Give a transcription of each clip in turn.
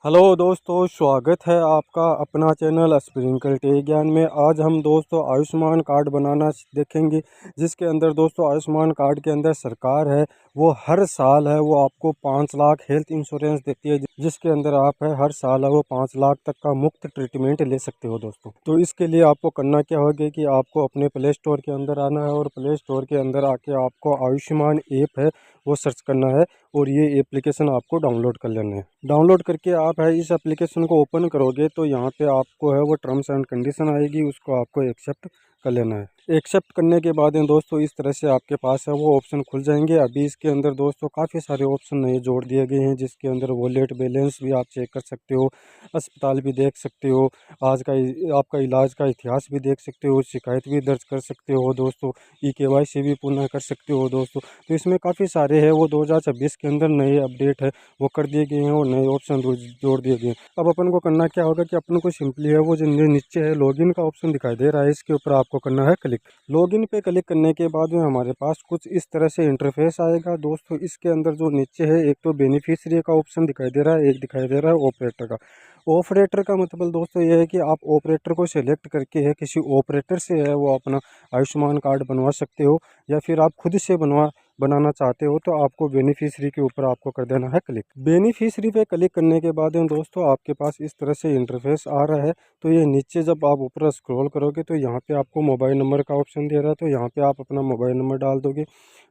Hello दोस्तों, स्वागत है आपका अपना चैनल स्प्रिंकल टेक ज्ञान में। आज हम दोस्तों आयुष्मान कार्ड बनाना देखेंगे, जिसके अंदर दोस्तों आयुष्मान कार्ड के अंदर सरकार है वो हर साल है वो आपको 5 लाख हेल्थ इंश्योरेंस देती है, जिसके अंदर आप है हर साल है वो 5 लाख तक का मुफ्त ट्रीटमेंट ले सकते हो दोस्तों। तो इसके लिए आपको करना क्या होगा कि आपको अपने प्ले स्टोर के अंदर आना है और प्ले स्टोर के अंदर आके आपको आयुष्मान ऐप है वो सर्च करना है और ये एप्लीकेशन आपको डाउनलोड कर लेना है। डाउनलोड करके आप है इस एप्लीकेशन को ओपन करोगे तो यहाँ पे आपको है वो टर्म्स एंड कंडीशन आएगी, उसको आपको एक्सेप्ट कर लेना है। एक्सेप्ट करने के बाद में दोस्तों इस तरह से आपके पास है वो ऑप्शन खुल जाएंगे। अभी इसके अंदर दोस्तों काफ़ी सारे ऑप्शन नए जोड़ दिए गए हैं, जिसके अंदर वॉलेट बैलेंस भी आप चेक कर सकते हो, अस्पताल भी देख सकते हो, आज का आपका इलाज का इतिहास भी देख सकते हो, शिकायत भी दर्ज कर सकते हो दोस्तों, KYC भी पूर्ण कर सकते हो दोस्तों। तो इसमें काफ़ी सारे हैं वो 2026 के अंदर नए अपडेट है वो कर दिए गए हैं और नए ऑप्शन जोड़ दिए गए हैं। अब अपन को करना क्या होगा कि अपन को सिंपली है वो जो नीचे है लॉगिन का ऑप्शन दिखाई दे रहा है, इसके ऊपर आपको करना है क्लिक। लॉगिन पे क्लिक करने के बाद में हमारे पास कुछ इस तरह से इंटरफेस आएगा दोस्तों। इसके अंदर जो नीचे है एक तो बेनिफिशियरी का ऑप्शन दिखाई दे रहा है, एक दिखाई दे रहा है ऑपरेटर का। ऑपरेटर का मतलब दोस्तों ये है कि आप ऑपरेटर को सिलेक्ट करके है किसी ऑपरेटर से है वो अपना आयुष्मान कार्ड बनवा सकते हो, या फिर आप खुद से बनाना चाहते हो तो आपको बेनिफिशियरी के ऊपर आपको कर देना है क्लिक। बेनिफिशियरी पे क्लिक करने के बाद में दोस्तों आपके पास इस तरह से इंटरफेस आ रहा है। तो ये नीचे जब आप ऊपर स्क्रॉल करोगे तो यहाँ पे आपको मोबाइल नंबर का ऑप्शन दे रहा है, तो यहाँ पे आप अपना मोबाइल नंबर डाल दोगे।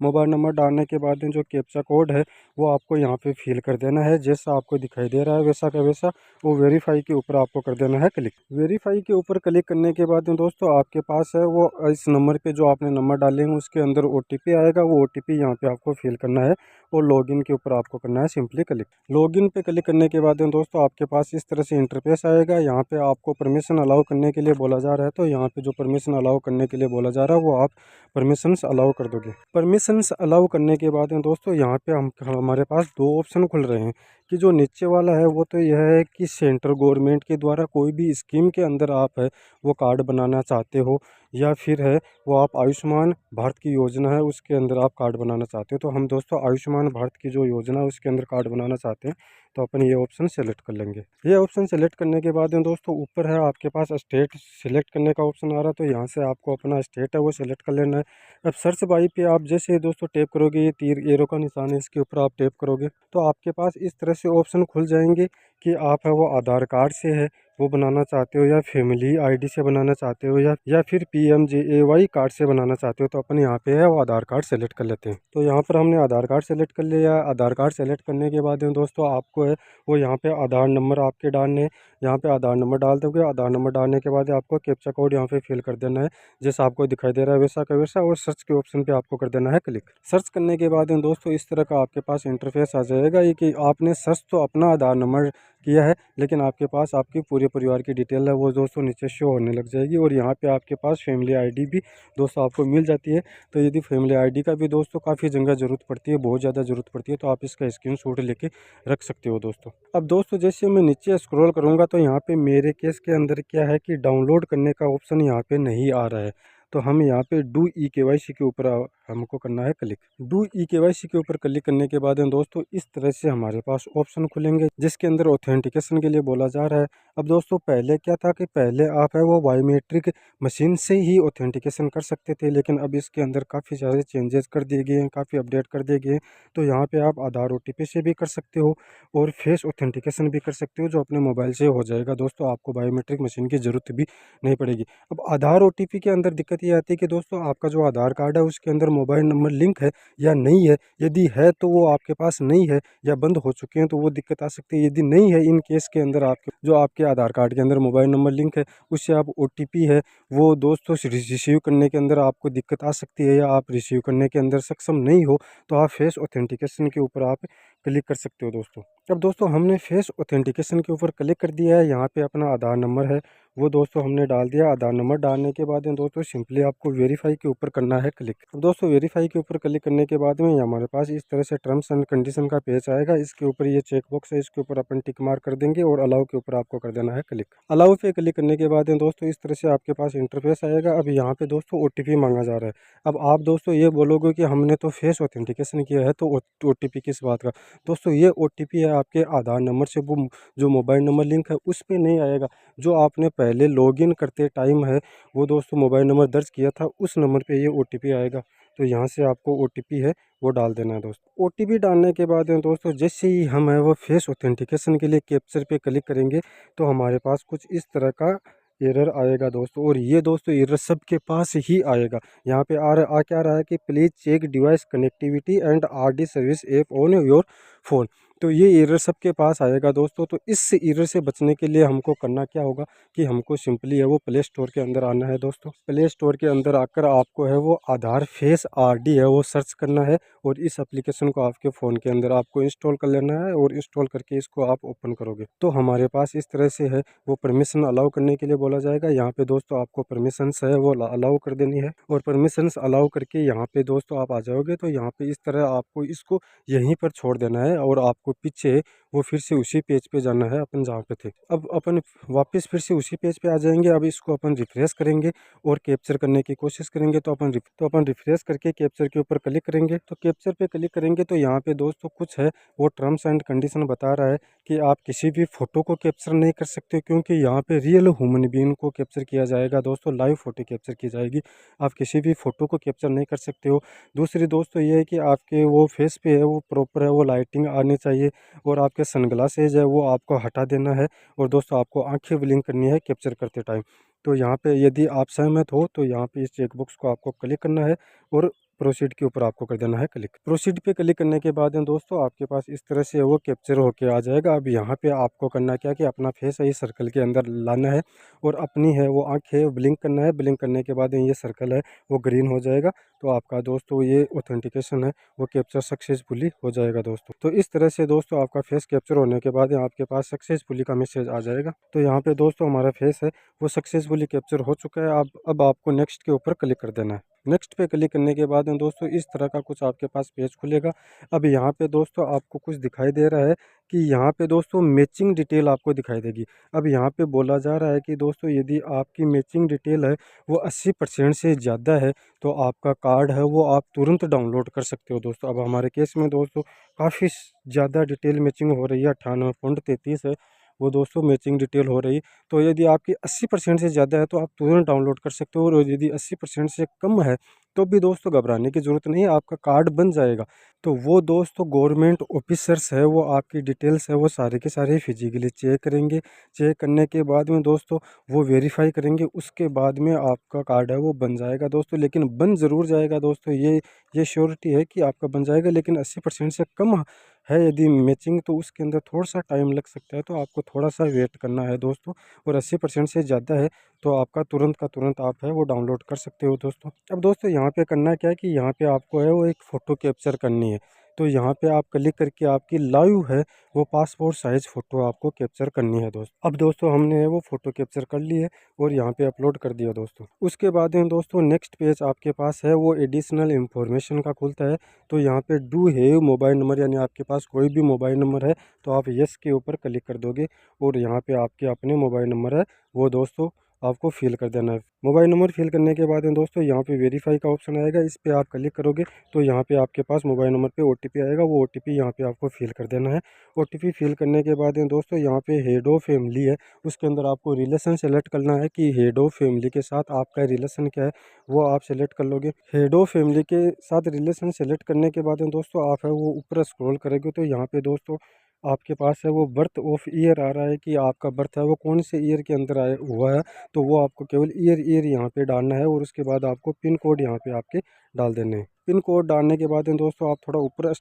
मोबाइल नंबर डालने के बाद में जो कैप्चा कोड है वो आपको यहाँ पे फिल कर देना है, जैसा आपको दिखाई दे रहा है वैसा का वैसा। वो वेरीफाई के ऊपर आपको कर देना है क्लिक। वेरीफाई के ऊपर क्लिक करने के बाद में दोस्तों आपके पास है वो इस नंबर पे जो आपने नंबर डाले हैं उसके अंदर OTP आएगा, वो OTP यहाँ पे आपको फिल करना है और लॉगिन के ऊपर आपको करना है सिंपली क्लिक। लॉगिन पे क्लिक करने के बाद में दोस्तों आपके पास इस तरह से इंटरफेस आएगा। यहाँ पे आपको परमिशन अलाउ करने के लिए बोला जा रहा है, तो यहाँ पे जो परमिशन अलाउ करने के लिए बोला जा रहा है वो आप परमिशंस अलाउ कर दोगे। परमिशंस अलाउ करने के बाद में दोस्तों यहाँ पे हमारे पास दो ऑप्शन खुल रहे हैं कि जो नीचे वाला है वो तो यह है कि सेंट्रल गवर्नमेंट के द्वारा कोई भी स्कीम के अंदर आप है वो कार्ड बनाना चाहते हो, या फिर है वो आप आयुष्मान भारत की योजना है उसके अंदर आप कार्ड बनाना चाहते हो। तो हम दोस्तों आयुष्मान भारत की जो योजना है उसके अंदर कार्ड बनाना चाहते हैं, तो अपन ये ऑप्शन सेलेक्ट कर लेंगे। ये ऑप्शन सेलेक्ट करने के बाद में दोस्तों ऊपर है आपके पास स्टेट सेलेक्ट करने का ऑप्शन आ रहा है, तो यहाँ से आपको अपना स्टेट है वो सेलेक्ट कर लेना है। अब सर्च बाई पे आप जैसे दोस्तों टैप करोगे, ये तीर एरो का निशान है इसके ऊपर आप टैप करोगे तो आपके पास इस तरह से ऑप्शन खुल जाएंगे कि आप है वो आधार कार्ड से है वो बनाना चाहते हो, या फैमिली ID से बनाना चाहते हो, या फिर PMJAY कार्ड से बनाना चाहते हो। तो अपन यहाँ पे है वो आधार कार्ड सेलेक्ट कर लेते हैं। तो यहाँ पर हमने आधार कार्ड सेलेक्ट कर लिया। आधार कार्ड सेलेक्ट करने के बाद में दोस्तों आपको है वो यहाँ पे आधार नंबर आपके डालने हैं। यहाँ पे आधार नंबर डाल दोगे, आधार नंबर डालने के बाद आपको कैप्चा कोड यहाँ पे फिल कर देना है, जैसा आपको दिखाई दे रहा है वैसा का वैसा, और सर्च के ऑप्शन पे आपको कर देना है क्लिक। सर्च करने के बाद में दोस्तों इस तरह का आपके पास इंटरफेस आ जाएगा, ये कि आपने सर्च तो अपना आधार नंबर किया है लेकिन आपके पास आपके पूरे परिवार की डिटेल है वो दोस्तों नीचे शो होने लग जाएगी, और यहाँ पे आपके पास फैमिली ID भी दोस्तों आपको मिल जाती है। तो यदि फैमिली ID का भी दोस्तों काफ़ी जगह ज़रूरत पड़ती है, बहुत ज़्यादा ज़रूरत पड़ती है, तो आप इसका स्क्रीनशॉट लेके रख सकते हो दोस्तों। अब दोस्तों जैसे मैं नीचे स्क्रॉल करूँगा तो यहाँ पे मेरे केस के अंदर क्या है कि डाउनलोड करने का ऑप्शन यहाँ पे नहीं आ रहा है, तो हम यहाँ पे डू eKYC के ऊपर हमको करना है क्लिक। डू eKYC के ऊपर क्लिक करने के बाद में दोस्तों इस तरह से हमारे पास ऑप्शन खुलेंगे, जिसके अंदर ऑथेंटिकेशन के लिए बोला जा रहा है। अब दोस्तों पहले क्या था कि पहले आप है वो बायोमेट्रिक मशीन से ही ऑथेंटिकेशन कर सकते थे, लेकिन अब इसके अंदर काफ़ी सारे चेंजेस कर दिए गए हैं, काफ़ी अपडेट कर दिए गए हैं। तो यहाँ पे आप आधार OTP से भी कर सकते हो और फेस ऑथेंटिकेशन भी कर सकते हो, जो अपने मोबाइल से हो जाएगा दोस्तों, आपको बायोमेट्रिक मशीन की ज़रूरत भी नहीं पड़ेगी। अब आधार OTP के अंदर दिक्कत ये आती है कि दोस्तों आपका जो आधार कार्ड है उसके अंदर मोबाइल नंबर लिंक है या नहीं है। यदि है तो वो आपके पास नहीं है या बंद हो चुके हैं तो वो दिक्कत आ सकती है। यदि नहीं है इन केस के अंदर आपके जो आपके आधार कार्ड के अंदर मोबाइल नंबर लिंक है उससे आप OTP है वो दोस्तों रिसीव करने के अंदर आपको दिक्कत आ सकती है, या आप रिसीव करने के अंदर सक्षम नहीं हो तो आप फेस ऑथेंटिकेशन के ऊपर आप क्लिक कर सकते हो दोस्तों। अब दोस्तों हमने फेस ऑथेंटिकेशन के ऊपर क्लिक कर दिया है, यहाँ पे अपना आधार नंबर है वो दोस्तों हमने डाल दिया। आधार नंबर डालने के बाद में दोस्तों सिंपली आपको वेरीफाई के ऊपर करना है क्लिक। अब दोस्तों वेरीफाई के ऊपर क्लिक करने के बाद में हमारे पास इस तरह से टर्म्स एंड कंडीशन का पेज आएगा। इसके ऊपर ये चेक बॉक्स है, इसके ऊपर अपन टिक मार्क कर देंगे और अलाउ के ऊपर आपको कर देना है क्लिक। अलाउ पे क्लिक करने के बाद में दोस्तों इस तरह से आपके पास इंटरफेस आएगा। अब यहाँ पे दोस्तों OTP मांगा जा रहा है। अब आप दोस्तों ये बोलोगे कि हमने तो फेस ऑथेंटिकेशन किया है तो OTP किस बात का। दोस्तों ये OTP है आपके आधार नंबर से, वो जो मोबाइल नंबर लिंक है उस पर नहीं आएगा। जो आपने पहले लॉगिन करते टाइम है वो दोस्तों मोबाइल नंबर दर्ज किया था, उस नंबर पे ये OTP आएगा। तो यहाँ से आपको OTP है वो डाल देना है दोस्तों। OTP डालने के बाद में दोस्तों जैसे ही हम है वो फेस ऑथेंटिकेशन के लिए कैप्चर पे क्लिक करेंगे तो हमारे पास कुछ इस तरह का एरर आएगा दोस्तों। और ये दोस्तों एरर सबके पास ही आएगा। यहाँ पे आ क्या रहा है कि please check device connectivity and RD service app on your phone. तो ये एरर सबके पास आएगा दोस्तों। तो इस एरर से बचने के लिए हमको करना क्या होगा कि हमको सिंपली है वो प्ले स्टोर के अंदर आना है दोस्तों। प्ले स्टोर के अंदर आकर आपको है वो आधार फेस RD है वो सर्च करना है और इस एप्लीकेशन को आपके फ़ोन के अंदर आपको इंस्टॉल कर लेना है और इंस्टॉल करके इसको आप ओपन करोगे तो हमारे पास इस तरह से है वो परमिशन अलाउ करने के लिए बोला जाएगा। यहाँ पे दोस्तों आपको परमिशंस है वो अलाउ कर देनी है और परमिशंस अलाउ करके यहाँ पे दोस्तों आप आ जाओगे तो यहाँ पे इस तरह आपको इसको यहीं पर छोड़ देना है और आपको पीछे वो फिर से उसी पेज पे जाना है अपन जहाँ पे थे। अब अपन वापस फिर से उसी पेज पे आ जाएंगे। अब इसको अपन रिफ्रेश करेंगे और कैप्चर करने की कोशिश करेंगे तो अपन रिफ्रेश करके कैप्चर के ऊपर क्लिक करेंगे। तो कैप्चर पे क्लिक करेंगे तो यहाँ पे दोस्तों कुछ है वो टर्म्स एंड कंडीशन बता रहा है कि आप किसी भी फ़ोटो को कैप्चर नहीं कर सकते क्योंकि यहाँ पे रियल ह्यूमन बीइंग को कैप्चर किया जाएगा दोस्तों। लाइव फ़ोटो कैप्चर की जाएगी, आप किसी भी फ़ोटो को कैप्चर नहीं कर सकते हो। दूसरी दोस्तों ये है कि आपके वो फेस पे है वो प्रॉपर है वो लाइटिंग आनी चाहिए और आपके सनग्लासेज है वो आपको हटा देना है और दोस्तों आपको आंखें ब्लिंक करनी है कैप्चर करते टाइम। तो यहाँ पे यदि आप सहमत हो तो यहाँ पे इस चेकबॉक्स को आपको क्लिक करना है और प्रोसीड के ऊपर आपको कर देना है क्लिक। प्रोसीड पे क्लिक करने के बाद में दोस्तों आपके पास इस तरह से वो कैप्चर होके आ जाएगा। अब यहाँ पे आपको करना क्या कि अपना फेस है ये सर्कल के अंदर लाना है और अपनी है वो आँख है ब्लिंक करना है। ब्लिंक करने के बाद ये सर्कल है वो ग्रीन हो जाएगा। तो आपका दोस्तों ये ऑथेंटिकेशन है वो कैप्चर सक्सेसफुली हो जाएगा दोस्तों। तो इस तरह से दोस्तों आपका फेस कैप्चर होने के बाद आपके पास सक्सेसफुली का मैसेज आ जाएगा। तो यहाँ पे दोस्तों हमारा फेस है वो सक्सेसफुली कैप्चर हो चुका है। अब आपको नेक्स्ट के ऊपर क्लिक कर देना है। नेक्स्ट पे क्लिक करने के बाद में दोस्तों इस तरह का कुछ आपके पास पेज खुलेगा। अब यहाँ पे दोस्तों आपको कुछ दिखाई दे रहा है कि यहाँ पे दोस्तों मैचिंग डिटेल आपको दिखाई देगी। अब यहाँ पे बोला जा रहा है कि दोस्तों यदि आपकी मैचिंग डिटेल है वो 80% से ज़्यादा है तो आपका कार्ड है वो आप तुरंत डाउनलोड कर सकते हो दोस्तों। अब हमारे केस में दोस्तों काफ़ी ज़्यादा डिटेल मैचिंग हो रही है, 98.33 है वो दोस्तों मैचिंग डिटेल हो रही। तो यदि आपकी 80% से ज़्यादा है तो आप तुरंत डाउनलोड कर सकते हो और यदि 80% से कम है तो भी दोस्तों घबराने की ज़रूरत नहीं है, आपका कार्ड बन जाएगा। तो वो दोस्तों गवर्नमेंट ऑफिसर्स है वो आपकी डिटेल्स है वो सारे के सारे फिजिकली चेक करेंगे। चेक करने के बाद में दोस्तों वो वेरीफाई करेंगे, उसके बाद में आपका कार्ड है वो बन जाएगा दोस्तों। लेकिन बन ज़रूर जाएगा दोस्तों, ये श्योरिटी है कि आपका बन जाएगा। लेकिन 80% से कम है यदि मैचिंग तो उसके अंदर थोड़ा सा टाइम लग सकता है, तो आपको थोड़ा सा वेट करना है दोस्तों। और 80% से ज़्यादा है तो आपका तुरंत का तुरंत आप है वो डाउनलोड कर सकते हो दोस्तों। अब दोस्तों यहाँ पे करना क्या है कि यहाँ पे आपको है वो एक फ़ोटो कैप्चर करनी है। तो यहाँ पे आप क्लिक करके आपकी लाइव है वो पासपोर्ट साइज़ फ़ोटो आपको कैप्चर करनी है दोस्तों। अब दोस्तों हमने वो फ़ोटो कैप्चर कर ली है और यहाँ पे अपलोड कर दिया दोस्तों। उसके बाद में दोस्तों नेक्स्ट पेज आपके पास है वो एडिशनल इन्फॉर्मेशन का खुलता है। तो यहाँ पे डू हैव मोबाइल नंबर, यानी आपके पास कोई भी मोबाइल नंबर है तो आप यस के ऊपर क्लिक कर दोगे और यहाँ पे आपके अपने मोबाइल नंबर है वो दोस्तों आपको फिल कर देना है। मोबाइल नंबर फिल करने के बाद में दोस्तों यहाँ पे वेरीफाई का ऑप्शन आएगा, इस पे आप क्लिक करोगे तो यहाँ पे आपके पास मोबाइल नंबर पे OTP आएगा। वो OTP यहाँ पे आपको फिल कर देना है। OTP फिल करने के बाद में दोस्तों यहाँ पे हेड ऑफ फैमिली है, उसके अंदर आपको रिलेशन सेलेक्ट करना है कि हेड ऑफ फैमिली के साथ आपका रिलेशन क्या है वो आप सेलेक्ट कर लोगे। हेड ऑफ फैमिली के साथ रिलेशन सेलेक्ट करने के बाद में दोस्तों आप है वो ऊपर स्क्रॉल करेंगे तो यहाँ पे दोस्तों आपके पास है वो बर्थ ऑफ ईयर आ रहा है कि आपका बर्थ है वो कौन से ईयर के अंदर आया हुआ है। तो वो आपको केवल ईयर यहाँ पे डालना है और उसके बाद आपको पिन कोड यहाँ पे आपके डाल देने हैं। पिन कोड डालने के बाद में दोस्तों आप थोड़ा ऊपर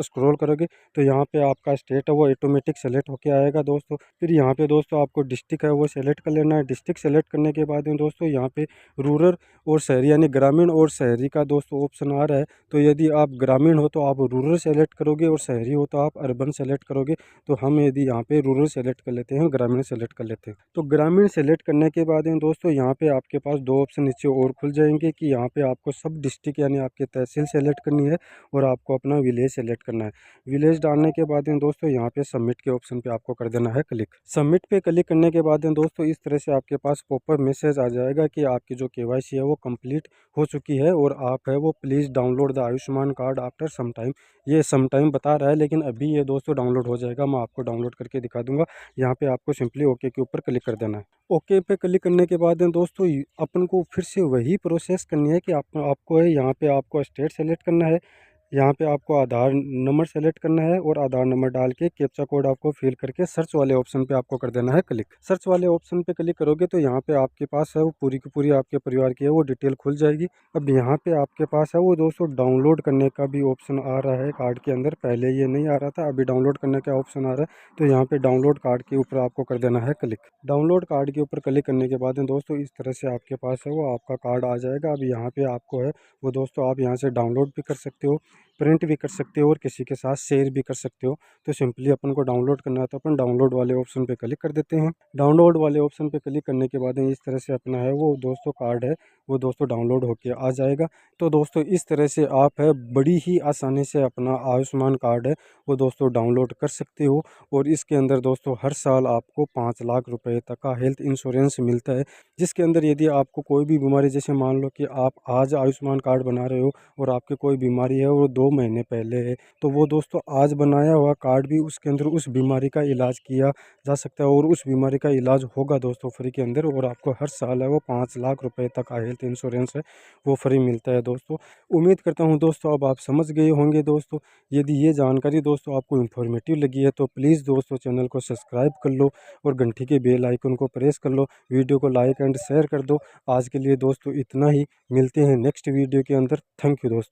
स्क्रॉल करोगे तो यहाँ पे आपका स्टेट है वो ऑटोमेटिक सेलेक्ट होके आएगा दोस्तों। फिर यहाँ पे दोस्तों आपको डिस्ट्रिक्ट है वो सेलेक्ट कर लेना है। डिस्ट्रिक्ट सेलेक्ट करने के बाद में दोस्तों यहाँ पे रूरल और शहरी यानी ग्रामीण और शहरी का दोस्तों ऑप्शन आ रहा है। तो यदि आप ग्रामीण हो तो आप रूरल सेलेक्ट करोगे और शहरी हो तो आप अर्बन सेलेक्ट करोगे। तो हम यदि यहाँ पे रूरल सेलेक्ट कर लेते हैं, ग्रामीण सेलेक्ट कर लेते हैं। तो ग्रामीण सेलेक्ट करने के बाद में दोस्तों यहाँ पे आपके पास दो ऑप्शन नीचे और खुल जाएंगे कि यहाँ पे आपको सब डिस्ट्रिक्ट यानी आपके तहसील सेलेक्ट करनी है और आपको अपना विलेज सेलेक्ट करना है। विलेज डालने के बाद में दोस्तों यहाँ पे सबमिट के ऑप्शन पे आपको कर देना है क्लिक। सबमिट पे क्लिक करने के बाद में दोस्तों इस तरह से आपके पास पॉपअप मैसेज आ जाएगा कि आपकी जो केवाईसी है वो कंप्लीट हो चुकी है और आप है वो please download the Ayushman card after some time. ये सम टाइम बता रहा है लेकिन अभी ये दोस्तों डाउनलोड हो जाएगा। मैं आपको डाउनलोड करके दिखा दूंगा। यहाँ पे आपको सिंपली ओके के ऊपर क्लिक कर देना है। ओके पे क्लिक करने के बाद में दोस्तों अपन को फिर से वही प्रोसेस करनी है कि आपको है यहाँ पे आपको स्टेट सेलेक्ट करना है। यहाँ पे आपको आधार नंबर सेलेक्ट करना है और आधार नंबर डाल के कैप्चा कोड आपको फिल करके सर्च वाले ऑप्शन पे आपको कर देना है क्लिक। सर्च वाले ऑप्शन पे क्लिक करोगे तो यहाँ पे आपके पास है वो पूरी की पूरी आपके परिवार की है वो डिटेल खुल जाएगी। अब यहाँ पे आपके पास है वो दोस्तों डाउनलोड करने का भी ऑप्शन आ रहा है कार्ड के अंदर। पहले ये नहीं आ रहा था, अभी डाउनलोड करने का ऑप्शन आ रहा है। तो यहाँ पे डाउनलोड कार्ड के ऊपर आपको कर देना है क्लिक। डाउनलोड कार्ड के ऊपर क्लिक करने के बाद दोस्तों इस तरह से आपके पास है वो आपका कार्ड आ जाएगा। अब यहाँ पे आपको है वो दोस्तों आप यहाँ से डाउनलोड भी कर सकते हो, प्रिंट भी कर सकते हो और किसी के साथ शेयर भी कर सकते हो। तो सिंपली अपन को डाउनलोड करना है तो अपन डाउनलोड वाले ऑप्शन पे क्लिक कर देते हैं। डाउनलोड वाले ऑप्शन पे क्लिक करने के बाद इस तरह से अपना है वो दोस्तों कार्ड है वो दोस्तों डाउनलोड होके आ जाएगा। तो दोस्तों इस तरह से आप है बड़ी ही आसानी से अपना आयुष्मान कार्ड है वो दोस्तों डाउनलोड कर सकते हो। और इसके अंदर दोस्तों हर साल आपको 5 लाख रुपए तक का हेल्थ इंश्योरेंस मिलता है, जिसके अंदर यदि आपको कोई भी बीमारी, जैसे मान लो कि आप आज आयुष्मान कार्ड बना रहे हो और आपके कोई बीमारी है वो 2 महीने पहले है, तो वो दोस्तों आज बनाया हुआ कार्ड भी उसके अंदर उस बीमारी का इलाज किया जा सकता है और उस बीमारी का इलाज होगा दोस्तों फ्री के अंदर। और आपको हर साल है वो 5 लाख रुपए तक का हेल्थ इंश्योरेंस है वो फ्री मिलता है दोस्तों। उम्मीद करता हूँ दोस्तों अब आप समझ गए होंगे दोस्तों। यदि ये जानकारी दोस्तों आपको इन्फॉर्मेटिव लगी है तो प्लीज़ दोस्तों चैनल को सब्सक्राइब कर लो और घंटी के बेल आइकन को प्रेस कर लो, वीडियो को लाइक एंड शेयर कर दो। आज के लिए दोस्तों इतना ही, मिलते हैं नेक्स्ट वीडियो के अंदर। थैंक यू दोस्तों।